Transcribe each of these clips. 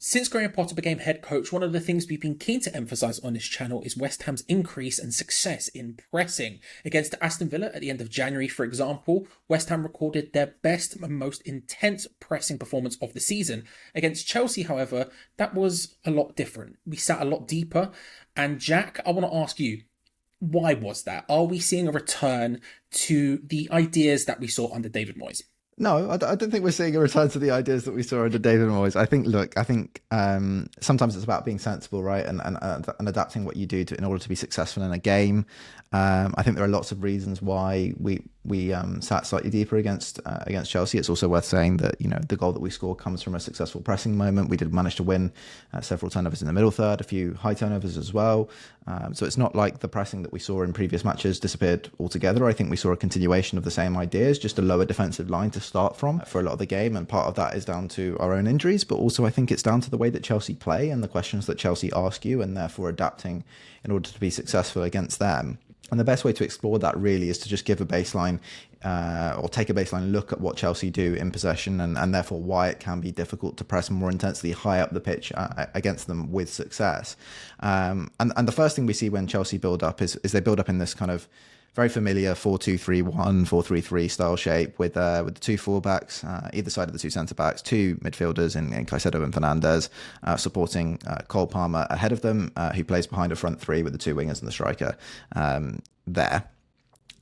Since Graham Potter became head coach, one of the things we've been keen to emphasise on this channel is West Ham's increase and success in pressing. Against Aston Villa at the end of January, for example, West Ham recorded their best and most intense pressing performance of the season. Against Chelsea, however, that was a lot different. We sat a lot deeper. And Jack, I want to ask you, why was that? Are we seeing a return to the ideas that we saw under David Moyes? No, I don't think we're seeing a return to the ideas that we saw under David Moyes. I think sometimes it's about being sensible, right, and adapting what you do in order to be successful in a game. I think there are lots of reasons why we sat slightly deeper against Chelsea. It's also worth saying that the goal that we score comes from a successful pressing moment. We did manage to win several turnovers in the middle third, a few high turnovers as well. So it's not like the pressing that we saw in previous matches disappeared altogether. I think we saw a continuation of the same ideas, just a lower defensive line to start from for a lot of the game, and part of that is down to our own injuries, but also I think it's down to the way that Chelsea play and the questions that Chelsea ask you, and therefore adapting in order to be successful against them. And the best way to explore that really is to just give a baseline or take a baseline look at what Chelsea do in possession, and therefore why it can be difficult to press more intensely high up the pitch against them with success. And the first thing we see when Chelsea build up is they build up in this kind of very familiar 4-2-3-1, 4-3-3 style shape with the two fullbacks, either side of the two centre-backs, two midfielders in Caicedo and Fernandes, supporting Cole Palmer ahead of them, who plays behind a front three with the two wingers and the striker there.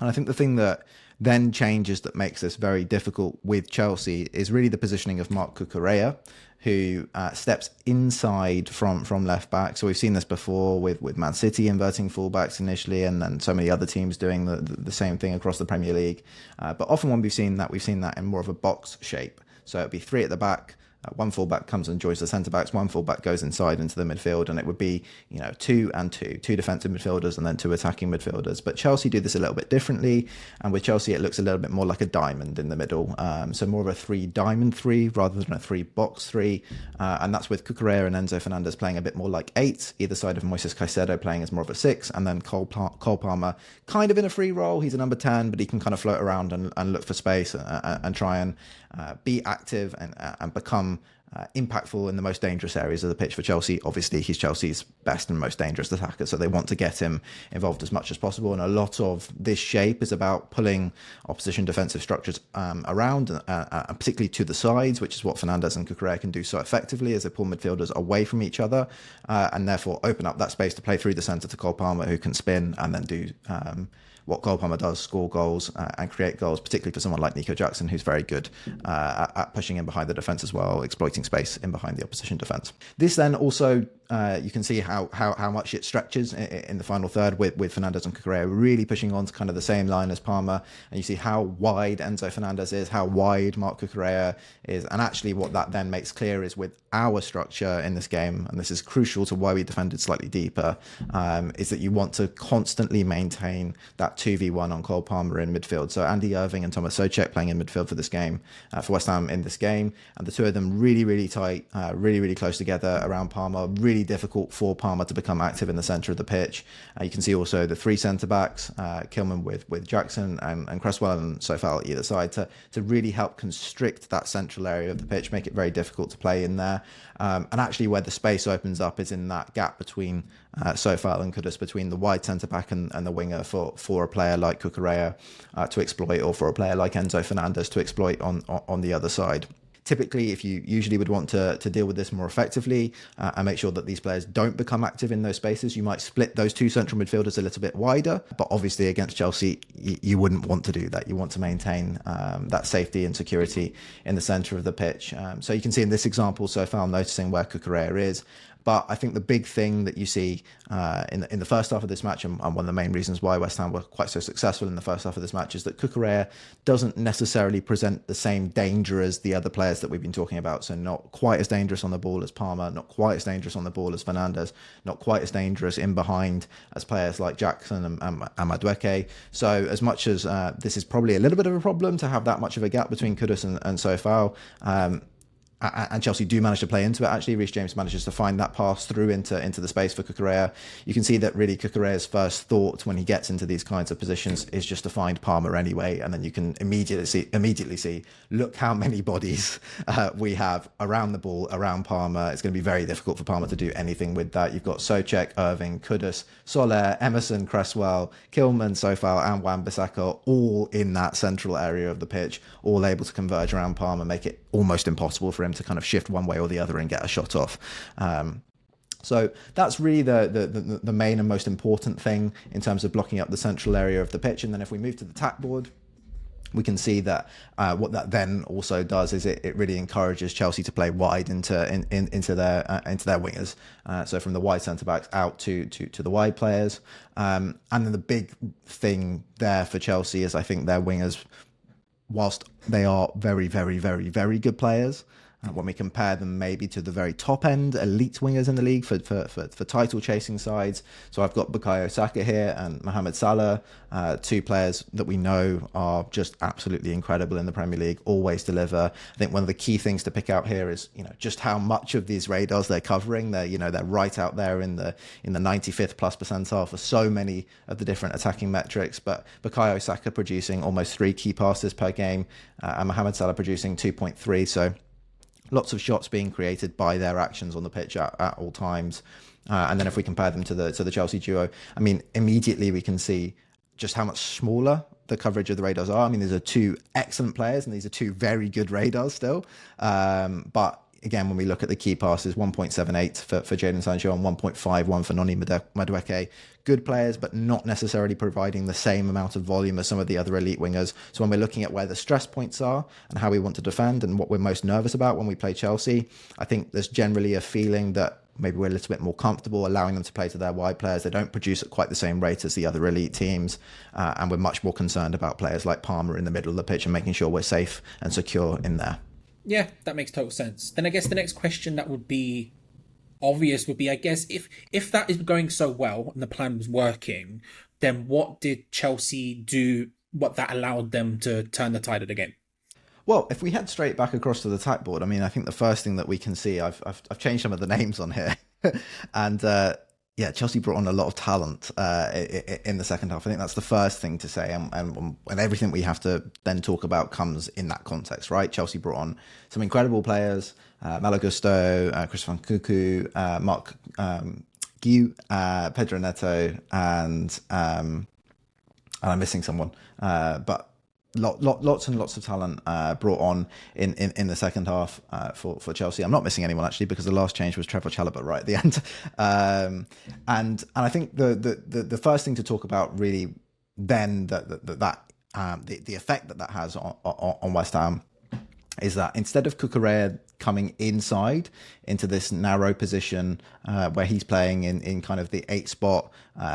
And I think the thing that then changes that makes this very difficult with Chelsea is really the positioning of Marc Cucurella, who steps inside from left back. So we've seen this before with Man City inverting fullbacks initially, and then so many other teams doing the same thing across the Premier League. But often when we've seen that in more of a box shape. So it'd be three at the back. One fullback comes and joins the centre-backs, one fullback goes inside into the midfield, and it would be, two defensive midfielders and then two attacking midfielders. But Chelsea do this a little bit differently, and with Chelsea it looks a little bit more like a diamond in the middle. So more of a 3-diamond-3 rather than a 3-box-3, and that's with Cucurella and Enzo Fernandez playing a bit more like 8, either side of Moises Caicedo playing as more of a 6, and then Cole Palmer kind of in a free role. He's a number 10, but he can kind of float around and look for space and try and be active and become impactful in the most dangerous areas of the pitch for Chelsea. Obviously, he's Chelsea's best and most dangerous attacker, so they want to get him involved as much as possible. And a lot of this shape is about pulling opposition defensive structures around, and particularly to the sides, which is what Fernandes and Cucurella can do so effectively, as they pull midfielders away from each other, and therefore open up that space to play through the centre to Cole Palmer, who can spin and then do what Cole Palmer does, score goals and create goals, particularly for someone like Nico Jackson, who's very good at pushing in behind the defence as well, exploiting space in behind the opposition defence. This then also, you can see how much it stretches in the final third with Fernandes and Cucurella really pushing on to kind of the same line as Palmer, and you see how wide Enzo Fernandez is, how wide Marc Cucurella is, and actually what that then makes clear is with our structure in this game, and this is crucial to why we defended slightly deeper, is that you want to constantly maintain that 2v1 on Cole Palmer in midfield. So Andy Irving and Thomas Souček playing in midfield for this game, for West Ham in this game, and the two of them really tight, really close together around Palmer. Really difficult for Palmer to become active in the centre of the pitch. You can see also the three centre-backs, Kilman with Jackson and Cresswell and Sofal either side, to really help constrict that central area of the pitch, make it very difficult to play in there. And actually where the space opens up is in that gap between Sofal and Kudus, between the wide centre-back and the winger for a player like Cucurella to exploit, or for a player like Enzo Fernandez to exploit on the other side. Typically, if you usually would want to deal with this more effectively and make sure that these players don't become active in those spaces, you might split those two central midfielders a little bit wider. But obviously against Chelsea, you wouldn't want to do that. You want to maintain that safety and security in the centre of the pitch. So you can see in this example, so far I'm noticing where Cucurella is. But I think the big thing that you see in the first half of this match, and one of the main reasons why West Ham were quite so successful in the first half of this match, is that Cucurella doesn't necessarily present the same danger as the other players that we've been talking about. So not quite as dangerous on the ball as Palmer, not quite as dangerous on the ball as Fernandes, not quite as dangerous in behind as players like Jackson and Madueke. So as much as this is probably a little bit of a problem to have that much of a gap between Kudus and Sofal, and Chelsea do manage to play into it. Actually, Reece James manages to find that pass through into the space for Cucurella. You can see that really Cucurella's first thought when he gets into these kinds of positions is just to find Palmer anyway, and then you can immediately see look how many bodies we have around the ball, around Palmer. It's going to be very difficult for Palmer to do anything with that. You've got Souček, Irving, Kudus, Soler, Emerson, Cresswell, Kilman, Sofal, and Wan-Bissaka all in that central area of the pitch, all able to converge around Palmer, make it almost impossible for him to kind of shift one way or the other and get a shot off. So that's really the main and most important thing in terms of blocking up the central area of the pitch. And then if we move to the tack board, we can see that what that then also does is it really encourages Chelsea to play wide into their wingers. So from the wide centre backs out to the wide players. And then the big thing there for Chelsea is I think their wingers, whilst they are very, very, very, very good players, when we compare them maybe to the very top end elite wingers in the league for title chasing sides. So I've got Bukayo Saka here and Mohamed Salah, two players that we know are just absolutely incredible in the Premier League, always deliver. I think one of the key things to pick out here is, just how much of these radars they're covering. They're right out there in the 95th plus percentile for so many of the different attacking metrics. But Bukayo Saka producing almost 3 key passes per game, and Mohamed Salah producing 2.3. So lots of shots being created by their actions on the pitch at all times. And then if we compare them to the Chelsea duo, I mean, immediately we can see just how much smaller the coverage of the radars are. I mean, these are 2 excellent players and these are 2 very good radars still. But again, when we look at the key passes, 1.78 for Jadon Sancho and 1.51 for Noni Madueke. Good players, but not necessarily providing the same amount of volume as some of the other elite wingers. So when we're looking at where the stress points are and how we want to defend and what we're most nervous about when we play Chelsea, I think there's generally a feeling that maybe we're a little bit more comfortable allowing them to play to their wide players. They don't produce at quite the same rate as the other elite teams. And we're much more concerned about players like Palmer in the middle of the pitch and making sure we're safe and secure in there. Yeah, that makes total sense. Then I guess the next question that would be obvious would be, I guess, if that is going so well and the plan was working, then what did Chelsea do, what that allowed them to turn the tide of the game? Well, if we head straight back across to the tack board, I mean, I think the first thing that we can see, I've changed some of the names on here, and Chelsea brought on a lot of talent in the second half. I think that's the first thing to say, and everything we have to then talk about comes in that context, right? Chelsea brought on some incredible players, Malo Gusto, Christopher Nkunku, Mark Guiu, Pedro Neto, and I'm missing someone, but lots and lots of talent brought on in the second half for Chelsea. I'm not missing anyone actually, because the last change was Trevor Chalobah right at the end. And I think the first thing to talk about really then the effect that has on West Ham is that instead of Cucurella coming inside into this narrow position where he's playing in kind of the 8 spot,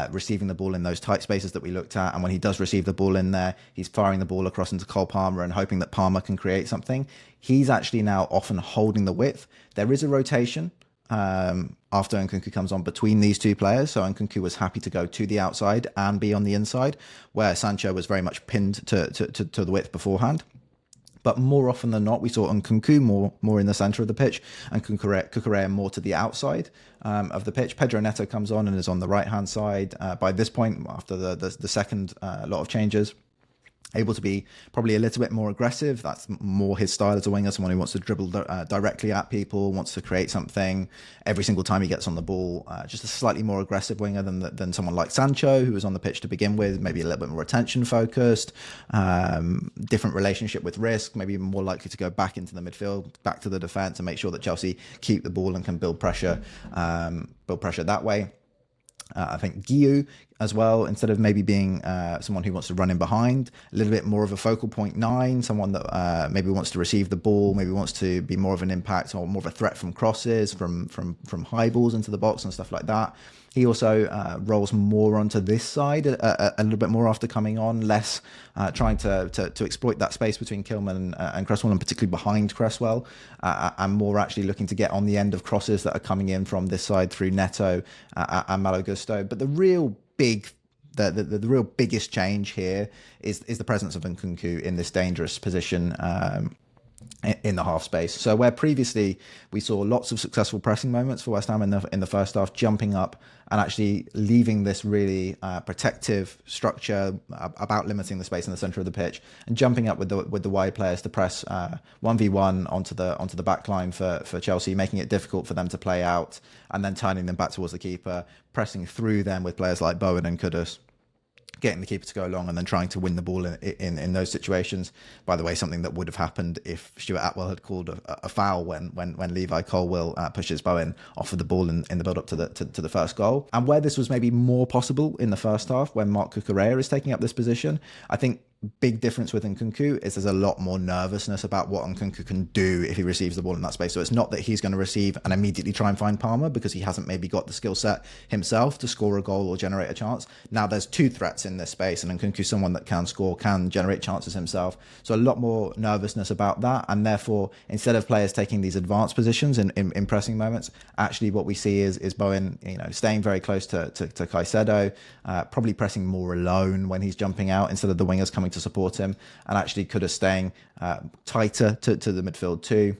receiving the ball in those tight spaces that we looked at, and when he does receive the ball in there, he's firing the ball across into Cole Palmer and hoping that Palmer can create something. He's actually now often holding the width. There is a rotation after Nkunku comes on between these 2 players. So Nkunku was happy to go to the outside and be on the inside, where Sancho was very much pinned to the width beforehand. But more often than not, we saw Nkunku more in the centre of the pitch and Cucurella more to the outside of the pitch. Pedro Neto comes on and is on the right-hand side. By this point, after the second lot of changes, able to be probably a little bit more aggressive. That's more his style as a winger, someone who wants to dribble directly at people, wants to create something every single time he gets on the ball. Just a slightly more aggressive winger than someone like Sancho, who was on the pitch to begin with, maybe a little bit more attention focused, different relationship with risk, maybe more likely to go back into the midfield, back to the defence, and make sure that Chelsea keep the ball and can build pressure that way. I think Guiu as well, instead of maybe being someone who wants to run in behind, a little bit more of a focal point 9, someone that maybe wants to receive the ball, maybe wants to be more of an impact or more of a threat from crosses, from high balls into the box and stuff like that. He also rolls more onto this side a little bit more after coming on, less trying to exploit that space between Kilman and Cresswell, and particularly behind Cresswell, and more actually looking to get on the end of crosses that are coming in from this side through Neto and Malo Gusto. But the real biggest change here is the presence of Nkunku in this dangerous position in the half space. So where previously we saw lots of successful pressing moments for West Ham in the first half, jumping up and actually leaving this really protective structure about limiting the space in the center of the pitch and jumping up with the wide players to press 1v1 onto the back line for Chelsea, making it difficult for them to play out and then turning them back towards the keeper, pressing through them with players like Bowen and Kudus, getting the keeper to go along and then trying to win the ball in those situations. By the way, something that would have happened if Stuart Atwell had called a foul when Levi Colwill pushes Bowen off of the ball in the build up to the first goal. And where this was maybe more possible in the first half, when Marc Cucurella is taking up this position, I think big difference with Nkunku is there's a lot more nervousness about what Nkunku can do if he receives the ball in that space. So it's not that he's going to receive and immediately try and find Palmer because he hasn't maybe got the skill set himself to score a goal or generate a chance. Now there's two threats in this space and Nkunku's someone that can score, can generate chances himself. So a lot more nervousness about that, and therefore instead of players taking these advanced positions in pressing moments, actually what we see is Bowen, staying very close to Caicedo, probably pressing more alone when he's jumping out instead of the wingers coming to support him, and actually could have staying tighter to the midfield too.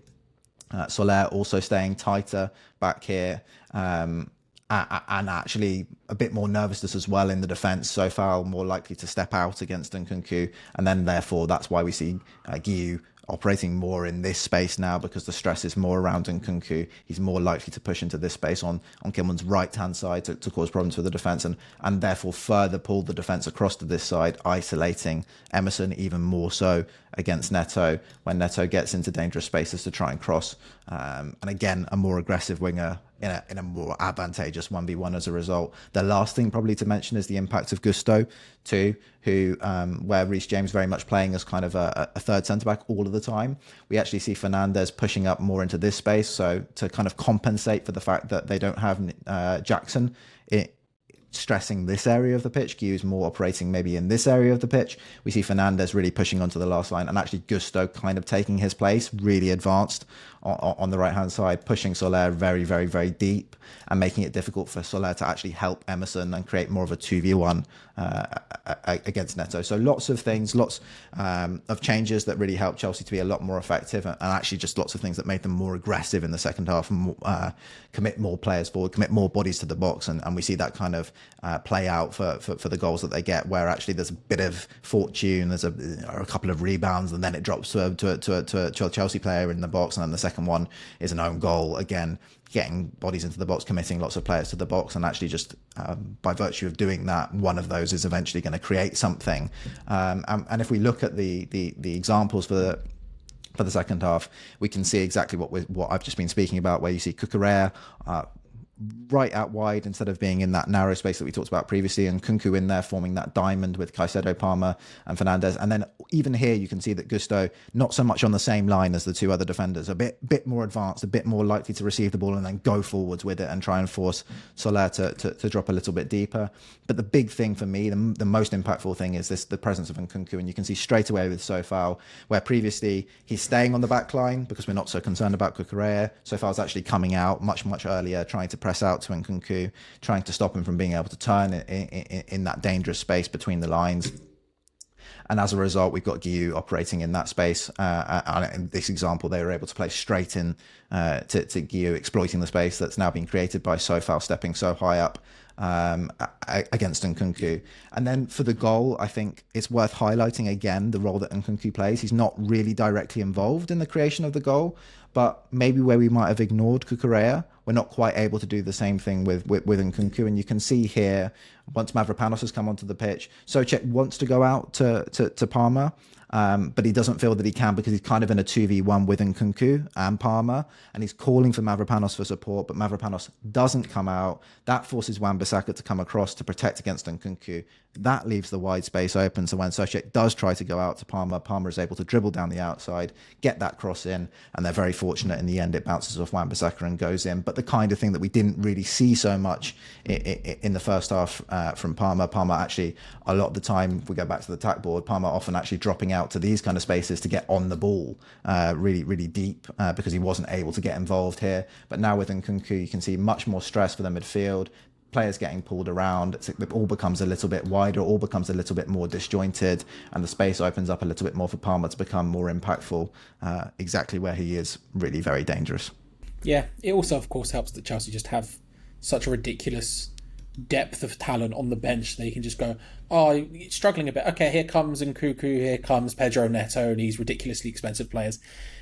Soler also staying tighter back here, and actually a bit more nervousness as well in the defence. So far more likely to step out against Nkunku, and then therefore that's why we see Guiu operating more in this space now, because the stress is more around Nkunku. He's more likely to push into this space on Kilman's right-hand side to cause problems for the defence, and therefore further pull the defence across to this side, isolating Emerson even more so against Neto when Neto gets into dangerous spaces to try and cross. And again, a more aggressive winger in a more advantageous 1v1 as a result. The last thing probably to mention is the impact of Gusto too, who where Reece James very much playing as kind of a third centre-back all of the time. We actually see Fernandes pushing up more into this space, so to kind of compensate for the fact that they don't have Jackson stressing this area of the pitch. Guiu's more operating maybe in this area of the pitch. We see Fernandes really pushing onto the last line, and actually Gusto kind of taking his place, really advanced on the right-hand side, pushing Soler very, very, very deep and making it difficult for Soler to actually help Emerson and create more of a 2v1 against Neto. So lots of things, lots of changes that really helped Chelsea to be a lot more effective, and actually just lots of things that made them more aggressive in the second half, and commit more players forward, commit more bodies to the box, and we see that kind of play out for the goals that they get, where actually there's a bit of fortune, there's a couple of rebounds, and then it drops to a Chelsea player in the box, and then the second one is an own goal, again getting bodies into the box, committing lots of players to the box, and actually just by virtue of doing that, one of those is eventually going to create something. And if we look at the examples for the second half, we can see exactly what I've just been speaking about, where you see Cucurella right out wide instead of being in that narrow space that we talked about previously, and Nkunku in there forming that diamond with Caicedo, Palmer and Fernandes. And then even here you can see that Gusto not so much on the same line as the two other defenders, a bit more advanced, a bit more likely to receive the ball and then go forwards with it and try and force Soler to drop a little bit deeper. But the big thing for me, the most impactful thing, is the presence of Nkunku, and you can see straight away with Sofal, where previously he's staying on the back line because we're not so concerned about Cucurella. Sofal's actually coming out much earlier, trying to press out to Nkunku, trying to stop him from being able to turn in that dangerous space between the lines. And as a result, we've got Guiu operating in that space. And in this example, they were able to play straight in to Guiu, exploiting the space that's now been created by Sofal stepping so high up against Nkunku. And then for the goal, I think it's worth highlighting again the role that Nkunku plays. He's not really directly involved in the creation of the goal, but maybe where we might have ignored Cucurella, we're not quite able to do the same thing with Nkunku. And you can see here, once Mavropanos has come onto the pitch, Souček wants to go out to Palmer, but he doesn't feel that he can because he's kind of in a 2v1 with Nkunku and Palmer, and he's calling for Mavropanos for support, but Mavropanos doesn't come out. That forces Wan-Bissaka to come across to protect against Nkunku. That leaves the wide space open, so when Souček does try to go out to Palmer, Palmer is able to dribble down the outside, get that cross in, and they're very fortunate in the end. It bounces off Wan-Bissaka and goes in. But the kind of thing that we didn't really see so much in the first half from Palmer actually, a lot of the time, if we go back to the attack board, Palmer often actually dropping out to these kind of spaces to get on the ball really deep because he wasn't able to get involved here. But now with Nkunku, you can see much more stress for the midfield, players getting pulled around. It all becomes a little bit wider, all becomes a little bit more disjointed, and the space opens up a little bit more for Palmer to become more impactful, exactly where he is really very dangerous. Yeah, it also, of course, helps that Chelsea just have such a ridiculous depth of talent on the bench. They can just go, oh, struggling a bit. Okay, here comes Nkunku, here comes Pedro Neto, and these ridiculously expensive players.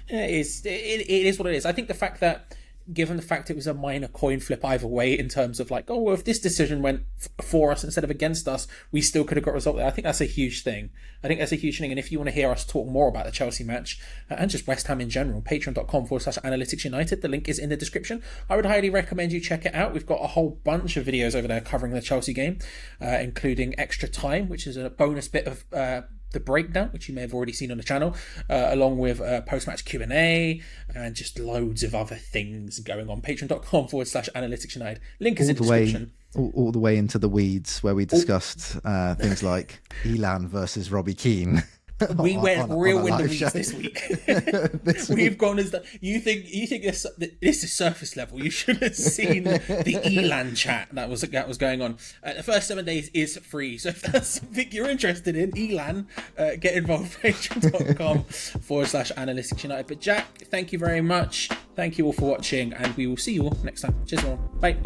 It is what it is. I think the fact that, given the fact it was a minor coin flip either way in terms of like, oh, well, if this decision went for us instead of against us, we still could have got a result there. I think that's a huge thing. And if you want to hear us talk more about the Chelsea match and just West Ham in general, patreon.com/Analytics United. The link is in the description. I would highly recommend you check it out. We've got a whole bunch of videos over there covering the Chelsea game, including Extra Time, which is a bonus bit of the breakdown, which you may have already seen on the channel, along with post-match Q&A and just loads of other things going on. Patreon.com/Analytics United. Link is in the description. All the way into the weeds, where we discussed things like Elan versus Robbie Keane. We went real in the weeds this week. We've gone as you think this is surface level. You should have seen the Elan chat that was going on. The first 7 days is free, so if that's something you're interested in, Elan, get involved. Patreon.com/Analytics United. But Jack, thank you very much. Thank you all for watching, and we will see you all next time. Cheers, all. Bye.